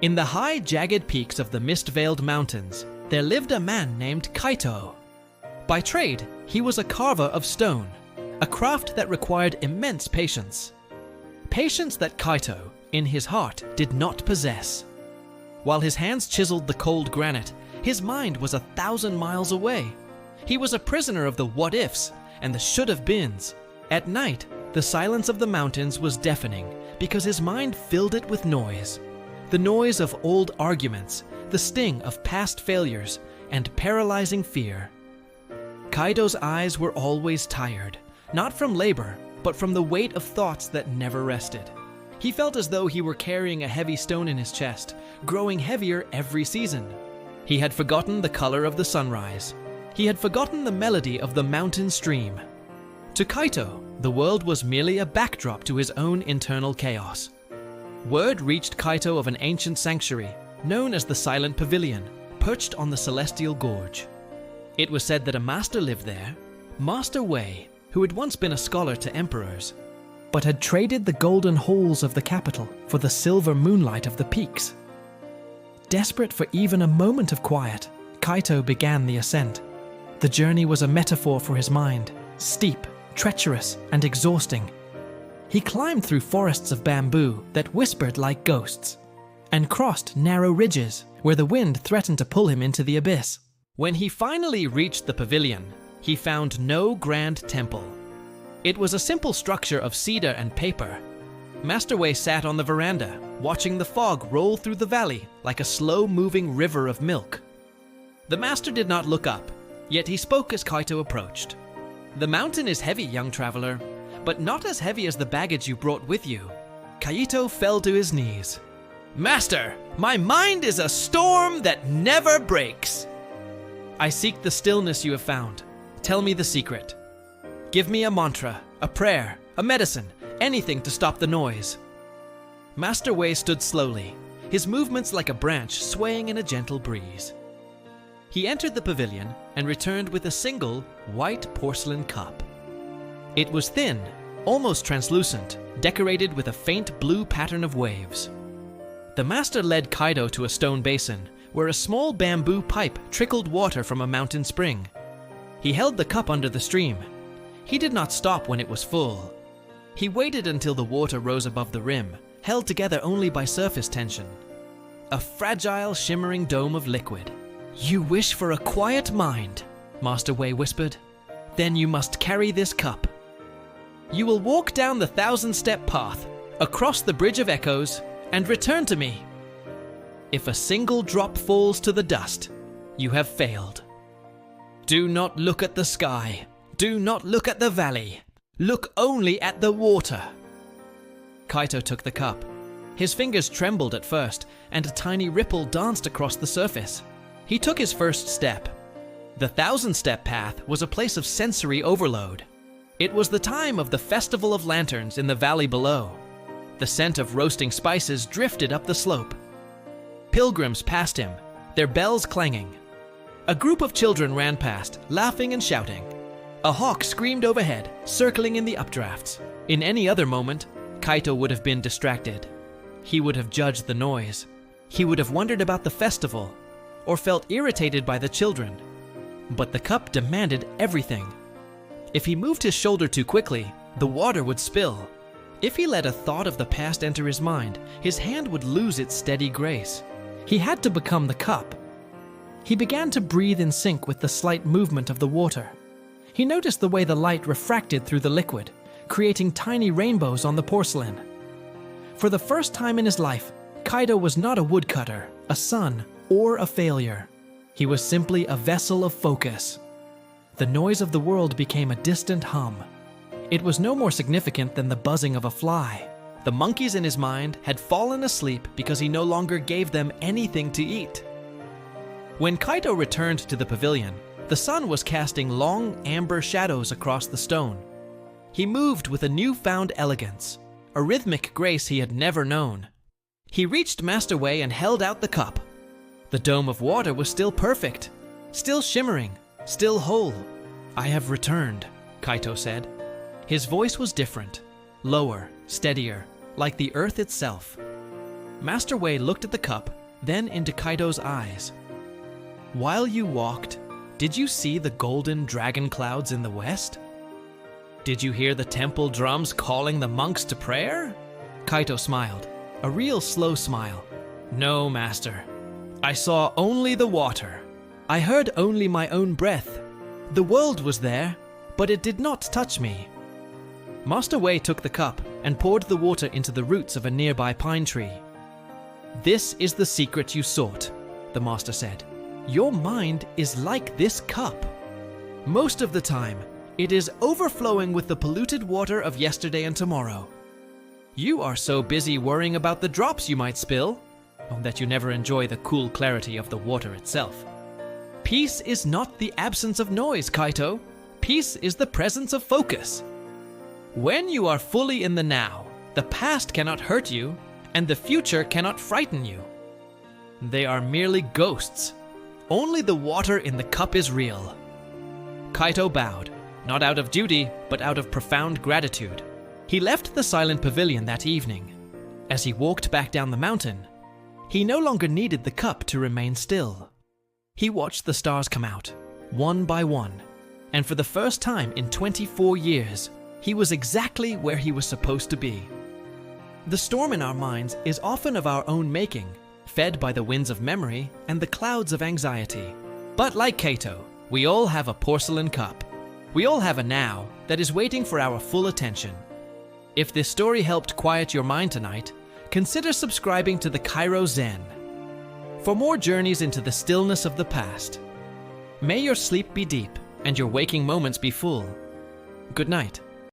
In the high, jagged peaks of the mist-veiled mountains, there lived a man named Kaito. By trade, he was a carver of stone, a craft that required immense patience. Patience that Kaito, in his heart, did not possess. While his hands chiseled the cold granite, his mind was 1,000 miles away. He was a prisoner of the what-ifs and the should-have-beens. At night, the silence of the mountains was deafening because his mind filled it with noise. The noise of old arguments, the sting of past failures, and paralyzing fear. Kaito's eyes were always tired, not from labor, but from the weight of thoughts that never rested. He felt as though he were carrying a heavy stone in his chest, growing heavier every season. He had forgotten the color of the sunrise. He had forgotten the melody of the mountain stream. To Kaito, the world was merely a backdrop to his own internal chaos. Word reached Kaito of an ancient sanctuary, known as the Silent Pavilion, perched on the Celestial Gorge. It was said that a master lived there, Master Wei, who had once been a scholar to emperors, but had traded the golden halls of the capital for the silver moonlight of the peaks. Desperate for even a moment of quiet, Kaito began the ascent. The journey was a metaphor for his mind, steep, treacherous, and exhausting. He climbed through forests of bamboo that whispered like ghosts, and crossed narrow ridges where the wind threatened to pull him into the abyss. When he finally reached the pavilion, he found no grand temple. It was a simple structure of cedar and paper. Master Wei sat on the veranda, watching the fog roll through the valley like a slow-moving river of milk. The master did not look up, yet he spoke as Kaito approached. "The mountain is heavy, young traveler, but not as heavy as the baggage you brought with you." Kaito fell to his knees. "Master, my mind is a storm that never breaks." "I seek the stillness you have found. Tell me the secret. Give me a mantra, a prayer, a medicine, anything to stop the noise." Master Wei stood slowly, his movements like a branch swaying in a gentle breeze. He entered the pavilion and returned with a single, white porcelain cup. It was thin, almost translucent, decorated with a faint blue pattern of waves. The master led Kaito to a stone basin, where a small bamboo pipe trickled water from a mountain spring. He held the cup under the stream. He did not stop when it was full. He waited until the water rose above the rim, held together only by surface tension. A fragile, shimmering dome of liquid. "You wish for a quiet mind," Master Wei whispered. "Then you must carry this cup. You will walk down the 1,000-step path, across the Bridge of Echoes, and return to me. If a single drop falls to the dust, you have failed. Do not look at the sky. Do not look at the valley. Look only at the water." Kaito took the cup. His fingers trembled at first, and a tiny ripple danced across the surface. He took his first step. The 1,000-step path was a place of sensory overload. It was the time of the Festival of Lanterns in the valley below. The scent of roasting spices drifted up the slope. Pilgrims passed him, their bells clanging. A group of children ran past, laughing and shouting. A hawk screamed overhead, circling in the updrafts. In any other moment, Kaito would have been distracted. He would have judged the noise. He would have wondered about the festival, or felt irritated by the children. But the cup demanded everything. If he moved his shoulder too quickly, the water would spill. If he let a thought of the past enter his mind, his hand would lose its steady grace. He had to become the cup. He began to breathe in sync with the slight movement of the water. He noticed the way the light refracted through the liquid, creating tiny rainbows on the porcelain. For the first time in his life, Kaito was not a woodcutter, a son, or a failure. He was simply a vessel of focus. The noise of the world became a distant hum. It was no more significant than the buzzing of a fly. The monkeys in his mind had fallen asleep because he no longer gave them anything to eat. When Kaito returned to the pavilion, the sun was casting long, amber shadows across the stone. He moved with a newfound elegance, a rhythmic grace he had never known. He reached Master Wei and held out the cup. The dome of water was still perfect, still shimmering, still whole. "I have returned," Kaito said. His voice was different, lower, steadier, like the earth itself. Master Wei looked at the cup, then into Kaito's eyes. While you walked, did you see the golden dragon clouds in the west? Did you hear the temple drums calling the monks to prayer? Kaito smiled, a real slow smile. No, Master. I saw only the water. I heard only my own breath. The world was there, but it did not touch me. Master Wei took the cup and poured the water into the roots of a nearby pine tree. This is the secret you sought, the master said. Your mind is like this cup. Most of the time, it is overflowing with the polluted water of yesterday and tomorrow. You are so busy worrying about the drops you might spill, that you never enjoy the cool clarity of the water itself. Peace is not the absence of noise, Kaito. Peace is the presence of focus. When you are fully in the now, the past cannot hurt you, and the future cannot frighten you. They are merely ghosts. Only the water in the cup is real. Kaito bowed, not out of duty, but out of profound gratitude. He left the Silent Pavilion that evening. As he walked back down the mountain, he no longer needed the cup to remain still. He watched the stars come out, one by one, and for the first time in 24 years, he was exactly where he was supposed to be. The storm in our minds is often of our own making, fed by the winds of memory and the clouds of anxiety. But like Kaito, we all have a porcelain cup. We all have a now that is waiting for our full attention. If this story helped quiet your mind tonight, consider subscribing to the Kairo Zen. For more journeys into the stillness of the past, may your sleep be deep and your waking moments be full. Good night.